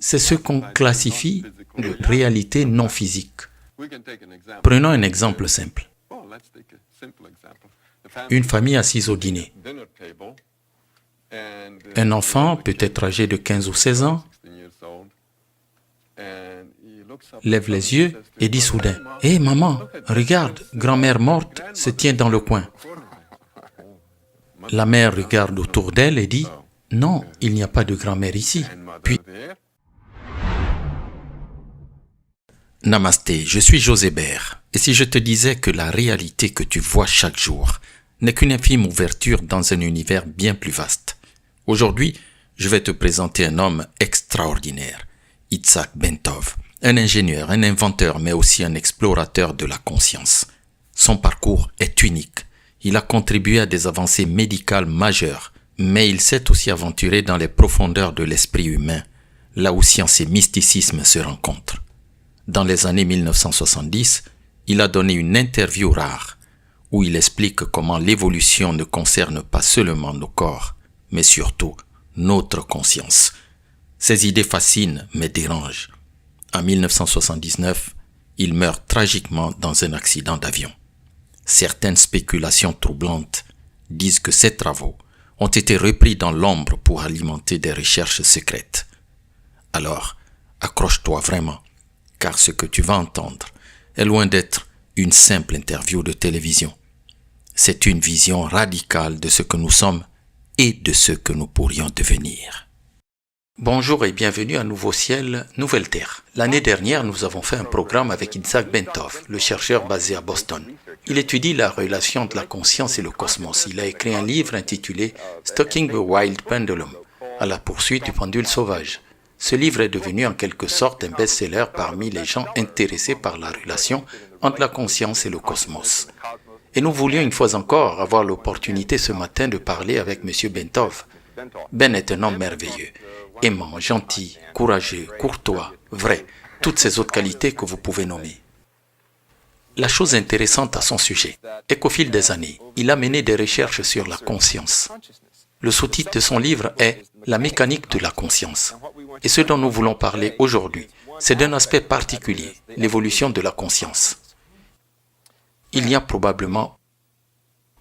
c'est ce qu'on classifie de réalité non physique. Prenons un exemple simple. Une famille assise au dîner. Un enfant, peut-être âgé de 15 ou 16 ans, lève les yeux et dit soudain « Hé maman, regarde, grand-mère morte se tient dans le coin. » La mère regarde autour d'elle et dit « Non, il n'y a pas de grand-mère ici. » Puis Namasté, je suis José Bert. Et si je te disais que la réalité que tu vois chaque jour n'est qu'une infime ouverture dans un univers bien plus vaste. Aujourd'hui, je vais te présenter un homme extraordinaire, Itzhak Bentov, un ingénieur, un inventeur, mais aussi un explorateur de la conscience. Son parcours est unique. Il a contribué à des avancées médicales majeures, mais il s'est aussi aventuré dans les profondeurs de l'esprit humain, là où science et mysticisme se rencontrent. Dans les années 1970, il a donné une interview rare où il explique comment l'évolution ne concerne pas seulement nos corps, mais surtout notre conscience. Ses idées fascinent mais dérangent. En 1979, il meurt tragiquement dans un accident d'avion. Certaines spéculations troublantes disent que ses travaux ont été repris dans l'ombre pour alimenter des recherches secrètes. Alors, accroche-toi vraiment, car ce que tu vas entendre est loin d'être une simple interview de télévision. C'est une vision radicale de ce que nous sommes et de ce que nous pourrions devenir. Bonjour et bienvenue à Nouveau Ciel, Nouvelle Terre. L'année dernière, nous avons fait un programme avec Itzhak Bentov, le chercheur basé à Boston. Il étudie la relation de la conscience et le cosmos. Il a écrit un livre intitulé « Stalking the Wild Pendulum » à la poursuite du pendule sauvage. Ce livre est devenu en quelque sorte un best-seller parmi les gens intéressés par la relation entre la conscience et le cosmos. Et nous voulions une fois encore avoir l'opportunité ce matin de parler avec M. Bentov. Ben est un homme merveilleux, aimant, gentil, courageux, courtois, vrai, toutes ces autres qualités que vous pouvez nommer. La chose intéressante à son sujet est qu'au fil des années, il a mené des recherches sur la conscience. Le sous-titre de son livre est « La mécanique de la conscience ». Et ce dont nous voulons parler aujourd'hui, c'est d'un aspect particulier, l'évolution de la conscience. Il n'y a probablement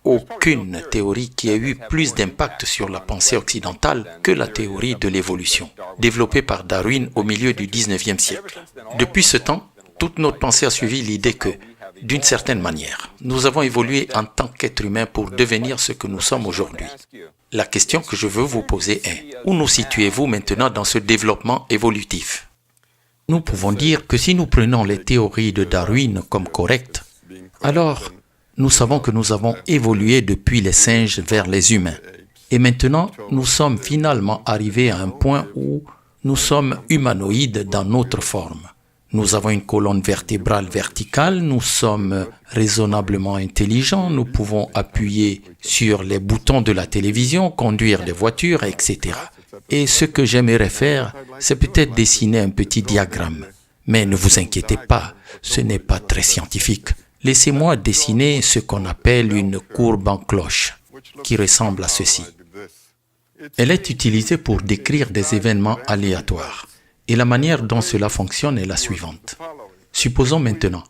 aucune théorie qui ait eu plus d'impact sur la pensée occidentale que la théorie de l'évolution, développée par Darwin au milieu du XIXe siècle. Depuis ce temps, toute notre pensée a suivi l'idée que, d'une certaine manière, nous avons évolué en tant qu'êtres humains pour devenir ce que nous sommes aujourd'hui. La question que je veux vous poser est, où nous situez-vous maintenant dans ce développement évolutif? Nous pouvons dire que si nous prenons les théories de Darwin comme correctes, alors nous savons que nous avons évolué depuis les singes vers les humains. Et maintenant, nous sommes finalement arrivés à un point où nous sommes humanoïdes dans notre forme. Nous avons une colonne vertébrale verticale, nous sommes raisonnablement intelligents, nous pouvons appuyer sur les boutons de la télévision, conduire des voitures, etc. Et ce que j'aimerais faire, c'est peut-être dessiner un petit diagramme. Mais ne vous inquiétez pas, ce n'est pas très scientifique. Laissez-moi dessiner ce qu'on appelle une courbe en cloche, qui ressemble à ceci. Elle est utilisée pour décrire des événements aléatoires. Et la manière dont cela fonctionne est la suivante. Supposons maintenant,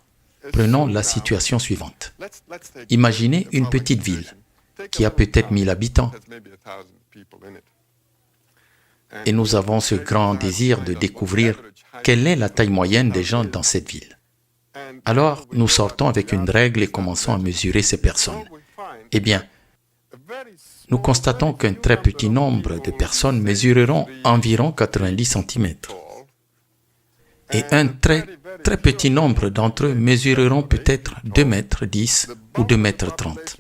prenons la situation suivante. Imaginez une petite ville qui a peut-être 1000 habitants. Et nous avons ce grand désir de découvrir quelle est la taille moyenne des gens dans cette ville. Alors, nous sortons avec une règle et commençons à mesurer ces personnes. Eh bien, nous constatons qu'un très petit nombre de personnes mesureront environ 90 cm. Et un très petit nombre d'entre eux mesureront peut-être 2 mètres 10 ou 2 mètres 30.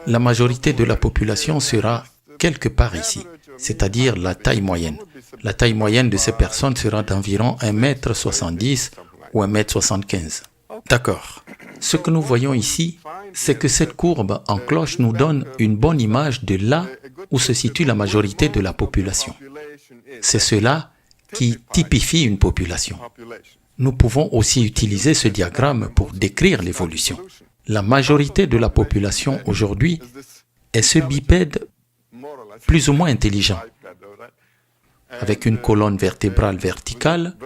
La majorité de la population sera quelque part ici, c'est-à-dire la taille moyenne. La taille moyenne de ces personnes sera d'environ 1 mètre 70 ou 1 mètre 75. D'accord. Ce que nous voyons ici, c'est que cette courbe en cloche nous donne une bonne image de là où se situe la majorité de la population. C'est cela qui typifie une population. Nous pouvons aussi utiliser ce diagramme pour décrire l'évolution. La majorité de la population aujourd'hui est ce bipède plus ou moins intelligent. avec une colonne vertébrale verticale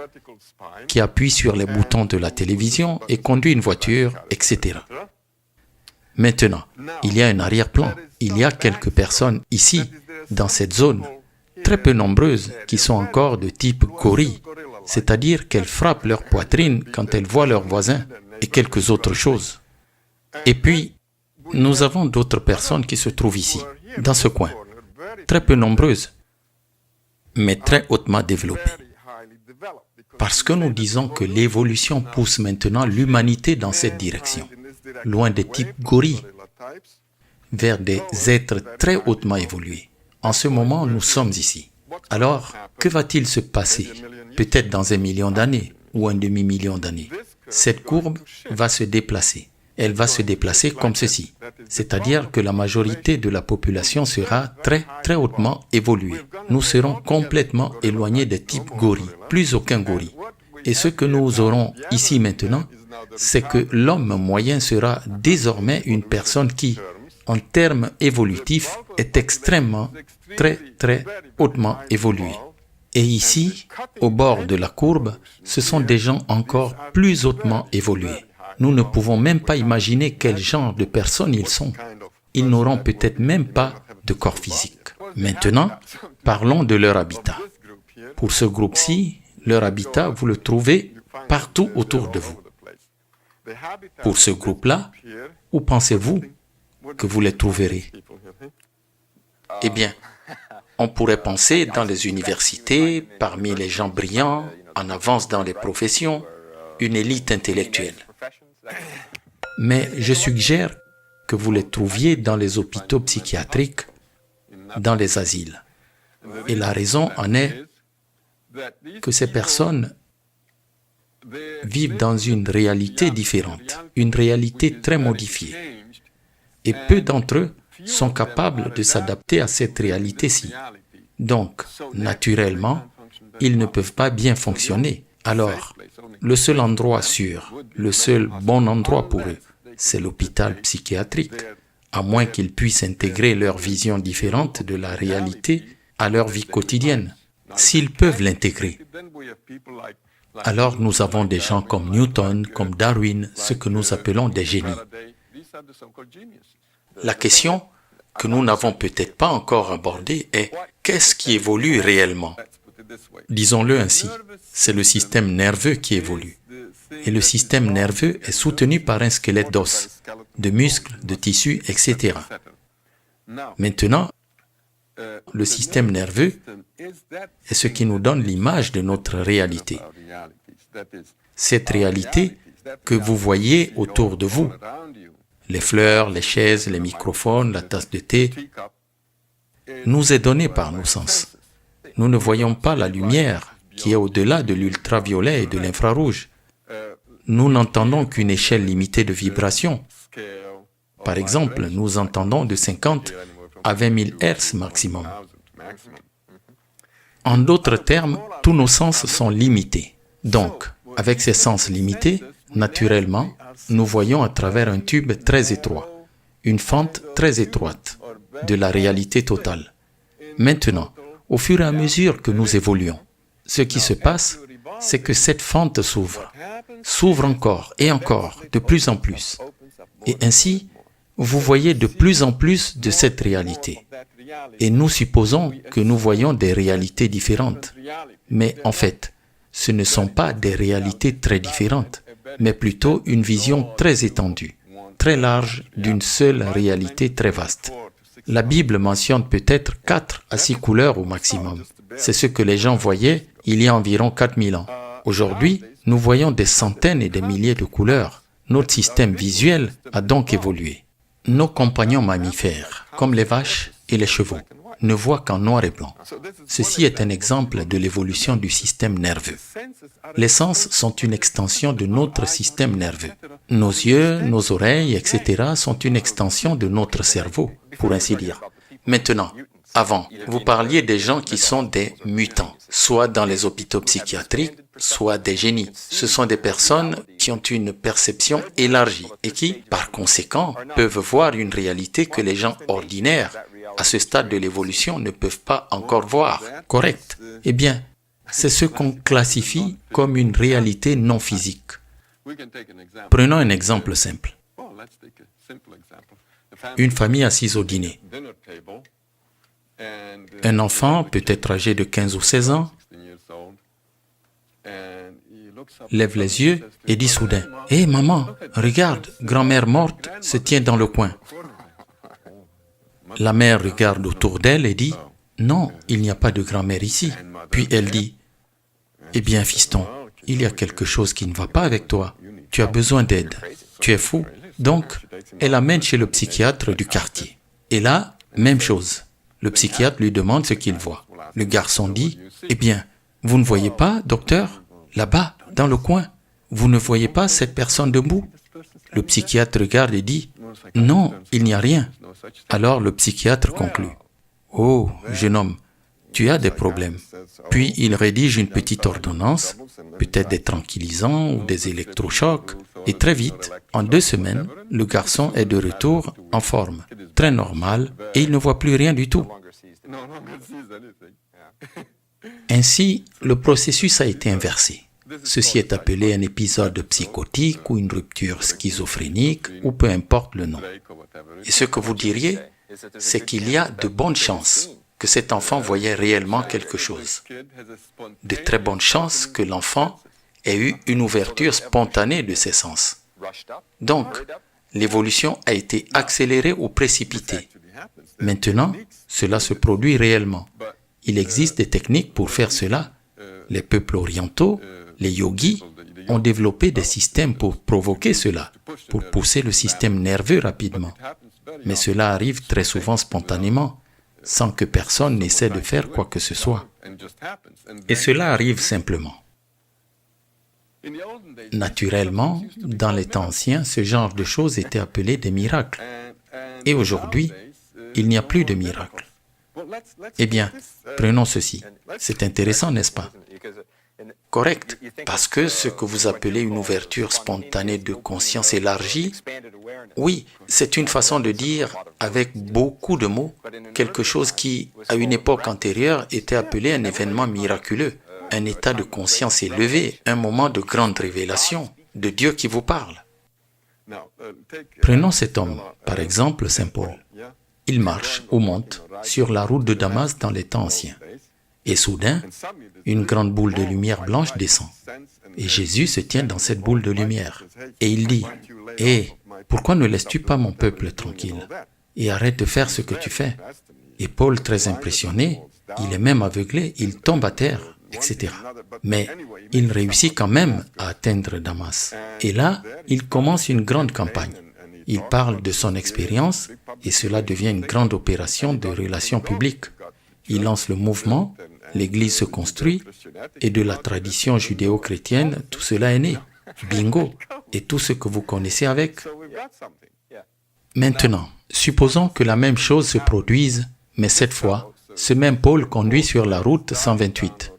qui appuie sur les boutons de la télévision et conduit une voiture, etc. Maintenant, il y a un arrière-plan. Il y a quelques personnes ici, dans cette zone, très peu nombreuses, qui sont encore de type gorille, c'est-à-dire qu'elles frappent leur poitrine quand elles voient leurs voisins et quelques autres choses. Et puis, nous avons d'autres personnes qui se trouvent ici, dans ce coin, très peu nombreuses, mais très hautement développées. Parce que nous disons que l'évolution pousse maintenant l'humanité dans cette direction, loin des types gorilles, vers des êtres très hautement évolués. En ce moment, nous sommes ici. Alors, que va-t-il se passer? Peut-être dans 1 million d'années ou 1 demi-million d'années. Cette courbe va se déplacer. Elle va se déplacer comme ceci. C'est-à-dire que la majorité de la population sera très, très hautement évoluée. Nous serons complètement éloignés des types gorilles. Plus aucun gorille. Et ce que nous aurons ici maintenant, c'est que l'homme moyen sera désormais une personne qui, en termes évolutifs, est extrêmement, très, très hautement évoluée. Et ici, au bord de la courbe, ce sont des gens encore plus hautement évolués. Nous ne pouvons même pas imaginer quel genre de personnes ils sont. Ils n'auront peut-être même pas de corps physique. Maintenant, parlons de leur habitat. Pour ce groupe-ci, leur habitat, vous le trouvez partout autour de vous. Pour ce groupe-là, où pensez-vous que vous les trouverez? Eh bien, on pourrait penser dans les universités, parmi les gens brillants, en avance dans les professions, une élite intellectuelle. Mais je suggère que vous les trouviez dans les hôpitaux psychiatriques, dans les asiles. Et la raison en est que ces personnes vivent dans une réalité différente, une réalité très modifiée. Et peu d'entre eux sont capables de s'adapter à cette réalité-ci. Donc, naturellement, ils ne peuvent pas bien fonctionner. Alors, le seul endroit sûr, le seul bon endroit pour eux, c'est l'hôpital psychiatrique, à moins qu'ils puissent intégrer leur vision différente de la réalité à leur vie quotidienne. S'ils peuvent l'intégrer, alors nous avons des gens comme Newton, comme Darwin, ce que nous appelons des génies. La question que nous n'avons peut-être pas encore abordée est qu'est-ce qui évolue réellement? Disons-le ainsi, c'est le système nerveux qui évolue. Et le système nerveux est soutenu par un squelette d'os, de muscles, de tissus, etc. Maintenant, le système nerveux est ce qui nous donne l'image de notre réalité. Cette réalité que vous voyez autour de vous, les fleurs, les chaises, les microphones, la tasse de thé, nous est donnée par nos sens. Nous ne voyons pas la lumière qui est au-delà de l'ultraviolet et de l'infrarouge. Nous n'entendons qu'une échelle limitée de vibrations. Par exemple, nous entendons de 50 à 20 000 Hz maximum. En d'autres termes, tous nos sens sont limités. Donc, avec ces sens limités, naturellement, nous voyons à travers un tube très étroit, une fente très étroite de la réalité totale. Maintenant, au fur et à mesure que nous évoluons, ce qui se passe, c'est que cette fente s'ouvre encore et encore, de plus en plus. Et ainsi, vous voyez de plus en plus de cette réalité. Et nous supposons que nous voyons des réalités différentes. Mais en fait, ce ne sont pas des réalités très différentes, mais plutôt une vision très étendue, très large d'une seule réalité très vaste. La Bible mentionne peut-être 4 à 6 couleurs au maximum. C'est ce que les gens voyaient il y a environ 4000 ans. Aujourd'hui, nous voyons des centaines et des milliers de couleurs. Notre système visuel a donc évolué. Nos compagnons mammifères, comme les vaches et les chevaux, ne voient qu'en noir et blanc. Ceci est un exemple de l'évolution du système nerveux. Les sens sont une extension de notre système nerveux. Nos yeux, nos oreilles, etc. sont une extension de notre cerveau, pour ainsi dire. Maintenant, avant, vous parliez des gens qui sont des mutants, soit dans les hôpitaux psychiatriques, soit des génies. Ce sont des personnes qui ont une perception élargie et qui, par conséquent, peuvent voir une réalité que les gens ordinaires à ce stade de l'évolution, ne peuvent pas encore voir. Correct. Eh bien, c'est ce qu'on classifie comme une réalité non physique. Prenons un exemple simple. Une famille assise au dîner. Un enfant, peut-être âgé de 15 ou 16 ans, lève les yeux et dit soudain, « Hé maman, regarde, grand-mère morte se tient dans le coin. » La mère regarde autour d'elle et dit, « Non, il n'y a pas de grand-mère ici. » Puis elle dit, « Eh bien fiston, il y a quelque chose qui ne va pas avec toi. Tu as besoin d'aide. Tu es fou. » Donc, elle l'amène chez le psychiatre du quartier. Et là, même chose. Le psychiatre lui demande ce qu'il voit. Le garçon dit, « Eh bien, vous ne voyez pas, docteur, là-bas, dans le coin, vous ne voyez pas cette personne debout ?» Le psychiatre regarde et dit, « Non, il n'y a rien. » Alors le psychiatre conclut, « Oh, jeune homme, tu as des problèmes. » Puis il rédige une petite ordonnance, peut-être des tranquillisants ou des électrochocs, et très vite, en 2 semaines, le garçon est de retour en forme, très normal, et il ne voit plus rien du tout. Ainsi, le processus a été inversé. Ceci est appelé un épisode psychotique ou une rupture schizophrénique, ou peu importe le nom. Et ce que vous diriez, c'est qu'il y a de bonnes chances que cet enfant voyait réellement quelque chose. De très bonnes chances que l'enfant ait eu une ouverture spontanée de ses sens. Donc, l'évolution a été accélérée ou précipitée. Maintenant, cela se produit réellement. Il existe des techniques pour faire cela. Les peuples orientaux, les yogis, ont développé des systèmes pour provoquer cela, pour pousser le système nerveux rapidement. Mais cela arrive très souvent spontanément, sans que personne n'essaie de faire quoi que ce soit. Et cela arrive simplement. Naturellement, dans les temps anciens, ce genre de choses était appelé des miracles. Et aujourd'hui, il n'y a plus de miracles. Eh bien, prenons ceci. C'est intéressant, n'est-ce pas? Correct, parce que ce que vous appelez une ouverture spontanée de conscience élargie, oui, c'est une façon de dire, avec beaucoup de mots, quelque chose qui, à une époque antérieure, était appelé un événement miraculeux, un état de conscience élevé, un moment de grande révélation, de Dieu qui vous parle. Prenons cet homme, par exemple Saint Paul. Il marche ou monte sur la route de Damas dans les temps anciens. Et soudain, une grande boule de lumière blanche descend. Et Jésus se tient dans cette boule de lumière. Et il dit, « Hé, pourquoi ne laisses-tu pas mon peuple tranquille? Et arrête de faire ce que tu fais. » Et Paul, très impressionné, il est même aveuglé, il tombe à terre, etc. Mais il réussit quand même à atteindre Damas. Et là, il commence une grande campagne. Il parle de son expérience et cela devient une grande opération de relations publiques. Il lance le mouvement, l'Église se construit et de la tradition judéo-chrétienne, tout cela est né. Bingo! Et tout ce que vous connaissez avec. Maintenant, supposons que la même chose se produise, mais cette fois, ce même Paul conduit sur la route 128.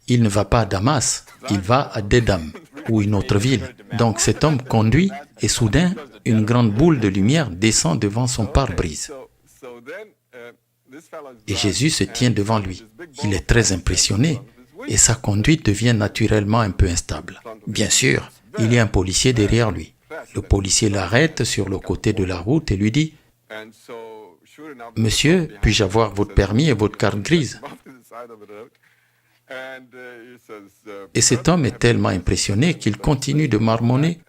Il ne va pas à Damas, il va à Dédam, ou une autre ville. Donc cet homme conduit et soudain, une grande boule de lumière descend devant son pare-brise. Et Jésus se tient devant lui. Il est très impressionné et sa conduite devient naturellement un peu instable. Bien sûr, il y a un policier derrière lui. Le policier l'arrête sur le côté de la route et lui dit « Monsieur, puis-je avoir votre permis et votre carte grise ?» Et cet homme est tellement impressionné qu'il continue de marmonner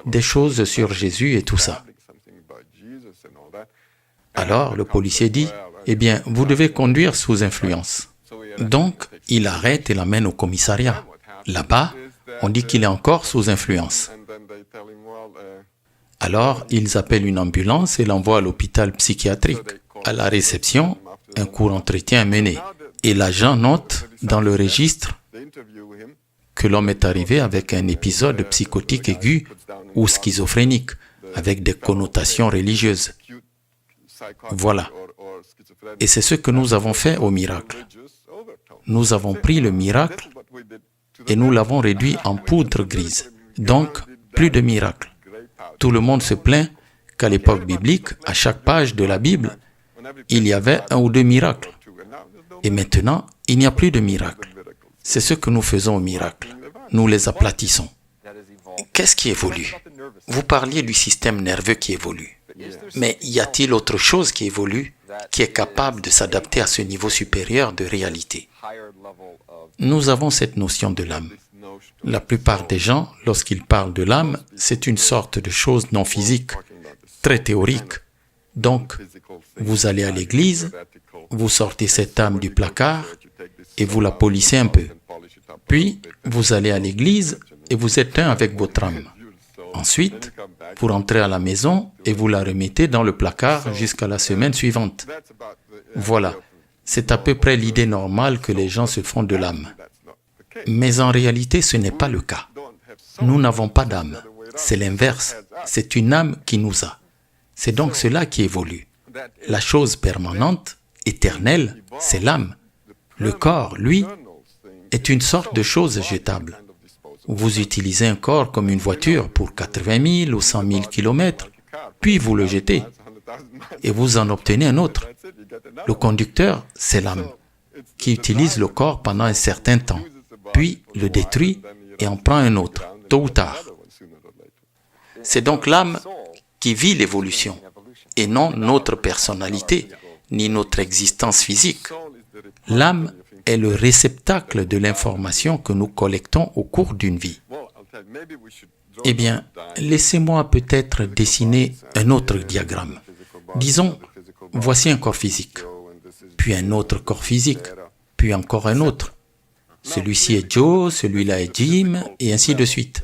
des choses sur Jésus et tout ça. Alors le policier dit, « Eh bien, vous devez conduire sous influence. » Donc, il arrête et l'amène au commissariat. Là-bas, on dit qu'il est encore sous influence. Alors, ils appellent une ambulance et l'envoient à l'hôpital psychiatrique. À la réception, un court entretien est mené. Et l'agent note dans le registre que l'homme est arrivé avec un épisode psychotique aigu ou schizophrénique, avec des connotations religieuses. Voilà. Et c'est ce que nous avons fait au miracle. Nous avons pris le miracle et nous l'avons réduit en poudre grise. Donc, plus de miracle. Tout le monde se plaint qu'à l'époque biblique, à chaque page de la Bible, il y avait un ou deux miracles. Et maintenant, il n'y a plus de miracles. C'est ce que nous faisons aux miracles. Nous les aplatissons. Qu'est-ce qui évolue? Vous parliez du système nerveux qui évolue. Mais y a-t-il autre chose qui évolue, qui est capable de s'adapter à ce niveau supérieur de réalité? Nous avons cette notion de l'âme. La plupart des gens, lorsqu'ils parlent de l'âme, c'est une sorte de chose non physique, très théorique. Donc, vous allez à l'église, vous sortez cette âme du placard et vous la polissez un peu. Puis, vous allez à l'église et vous êtes un avec votre âme. Ensuite, vous rentrez à la maison et vous la remettez dans le placard jusqu'à la semaine suivante. Voilà, c'est à peu près l'idée normale que les gens se font de l'âme. Mais en réalité, ce n'est pas le cas. Nous n'avons pas d'âme. C'est l'inverse. C'est une âme qui nous a. C'est donc cela qui évolue. La chose permanente, éternelle, c'est l'âme. Le corps, lui, est une sorte de chose jetable. Vous utilisez un corps comme une voiture pour 80 000 ou 100 000 kilomètres, puis vous le jetez et vous en obtenez un autre. Le conducteur, c'est l'âme, qui utilise le corps pendant un certain temps, puis le détruit et en prend un autre, tôt ou tard. C'est donc l'âme qui vit l'évolution, et non notre personnalité, ni notre existence physique. L'âme est le réceptacle de l'information que nous collectons au cours d'une vie. Eh bien, laissez-moi peut-être dessiner un autre diagramme. Disons, voici un corps physique, puis un autre corps physique, puis encore un autre. Celui-ci est Joe, celui-là est Jim, et ainsi de suite.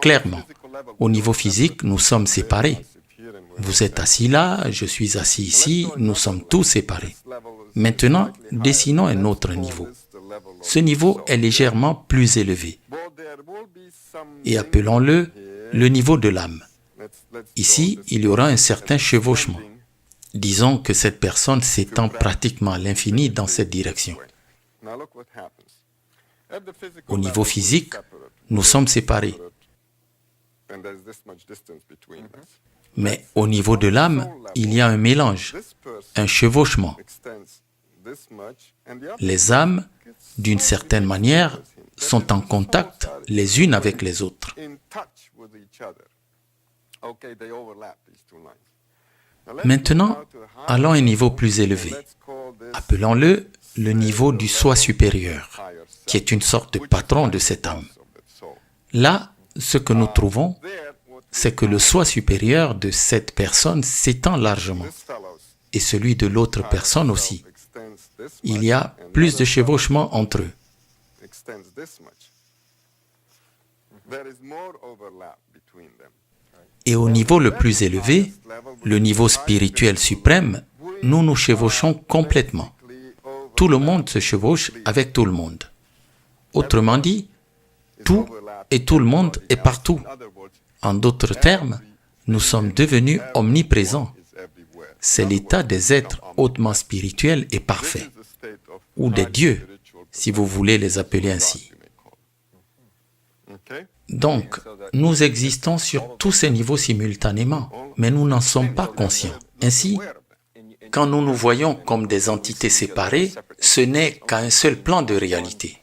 Clairement, au niveau physique, nous sommes séparés. Vous êtes assis là, je suis assis ici, nous sommes tous séparés. Maintenant, dessinons un autre niveau. Ce niveau est légèrement plus élevé. Et appelons-le le niveau de l'âme. Ici, il y aura un certain chevauchement. Disons que cette personne s'étend pratiquement à l'infini dans cette direction. Au niveau physique, nous sommes séparés. Mais au niveau de l'âme, il y a un mélange, un chevauchement. Les âmes, d'une certaine manière, sont en contact les unes avec les autres. Maintenant, allons à un niveau plus élevé. Appelons-le le niveau du soi supérieur, qui est une sorte de patron de cette âme. Là, ce que nous trouvons, c'est que le soi supérieur de cette personne s'étend largement, et celui de l'autre personne aussi. Il y a plus de chevauchement entre eux. Et au niveau le plus élevé, le niveau spirituel suprême, nous nous chevauchons complètement. Tout le monde se chevauche avec tout le monde. Autrement dit, tout et tout le monde est partout. En d'autres termes, nous sommes devenus omniprésents. C'est l'état des êtres hautement spirituels et parfaits, ou des dieux, si vous voulez les appeler ainsi. Donc, nous existons sur tous ces niveaux simultanément, mais nous n'en sommes pas conscients. Ainsi, quand nous nous voyons comme des entités séparées, ce n'est qu'à un seul plan de réalité.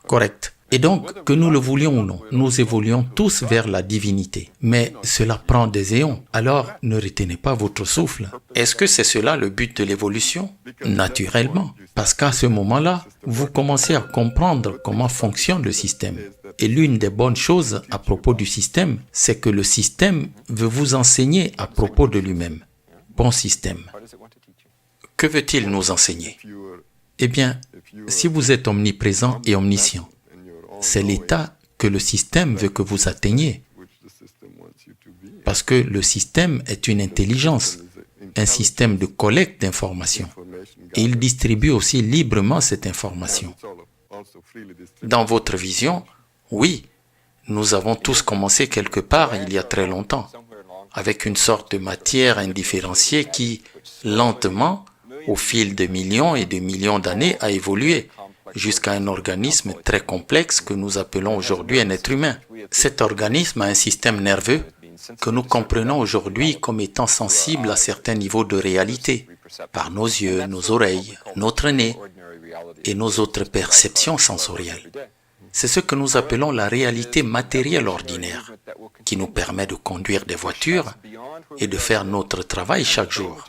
Correct. Et donc, que nous le voulions ou non, nous évoluons tous vers la divinité. Mais cela prend des éons. Alors, ne retenez pas votre souffle. Est-ce que c'est cela le but de l'évolution? Naturellement. Parce qu'à ce moment-là, vous commencez à comprendre comment fonctionne le système. Et l'une des bonnes choses à propos du système, c'est que le système veut vous enseigner à propos de lui-même. Bon système. Que veut-il nous enseigner? Eh bien, si vous êtes omniprésent et omniscient, c'est l'état que le système veut que vous atteigniez. Parce que le système est une intelligence, un système de collecte d'informations. Et il distribue aussi librement cette information. Dans votre vision, oui, nous avons tous commencé quelque part il y a très longtemps, avec une sorte de matière indifférenciée qui, lentement, au fil de millions et de millions d'années, a évolué jusqu'à un organisme très complexe que nous appelons aujourd'hui un être humain. Cet organisme a un système nerveux, que nous comprenons aujourd'hui comme étant sensibles à certains niveaux de réalité, par nos yeux, nos oreilles, notre nez et nos autres perceptions sensorielles. C'est ce que nous appelons la réalité matérielle ordinaire, qui nous permet de conduire des voitures et de faire notre travail chaque jour.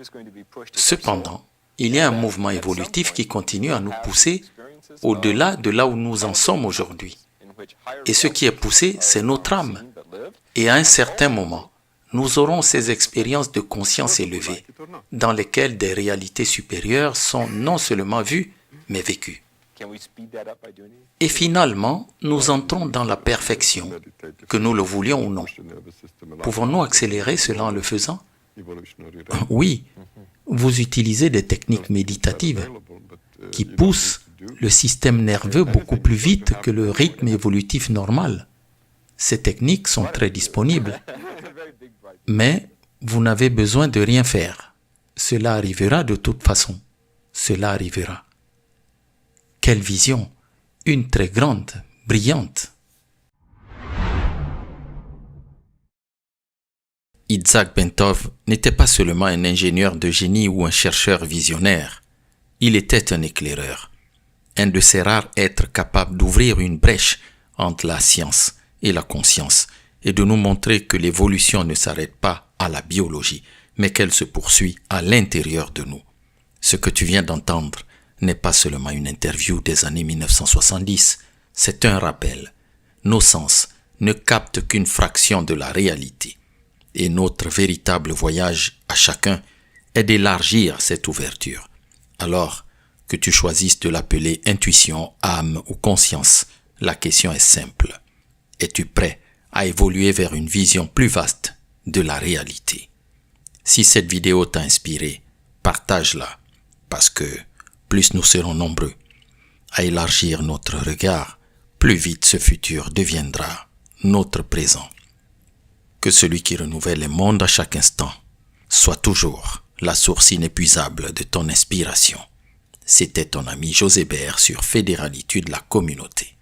Cependant, il y a un mouvement évolutif qui continue à nous pousser au-delà de là où nous en sommes aujourd'hui. Et ce qui est poussé, c'est notre âme. Et à un certain moment, nous aurons ces expériences de conscience élevée, dans lesquelles des réalités supérieures sont non seulement vues, mais vécues. Et finalement, nous entrons dans la perfection, que nous le voulions ou non. Pouvons-nous accélérer cela en le faisant? Oui, vous utilisez des techniques méditatives qui poussent le système nerveux beaucoup plus vite que le rythme évolutif normal. Ces techniques sont très disponibles. Mais vous n'avez besoin de rien faire. Cela arrivera de toute façon. Cela arrivera. Quelle vision! Une très grande, brillante. Itzhak Bentov n'était pas seulement un ingénieur de génie ou un chercheur visionnaire. Il était un éclaireur. Un de ces rares êtres capables d'ouvrir une brèche entre la science et la conscience et de nous montrer que l'évolution ne s'arrête pas à la biologie, mais qu'elle se poursuit à l'intérieur de nous. Ce que tu viens d'entendre n'est pas seulement une interview des années 1970, c'est un rappel. Nos sens ne captent qu'une fraction de la réalité. Et notre véritable voyage à chacun est d'élargir cette ouverture. Alors, que tu choisisses de l'appeler intuition, âme ou conscience, la question est simple. Es-tu prêt à évoluer vers une vision plus vaste de la réalité? Si cette vidéo t'a inspiré, partage-la, parce que plus nous serons nombreux à élargir notre regard, plus vite ce futur deviendra notre présent. Que celui qui renouvelle les mondes à chaque instant soit toujours la source inépuisable de ton inspiration. C'était ton ami José Bert sur Fédéralitude, la communauté.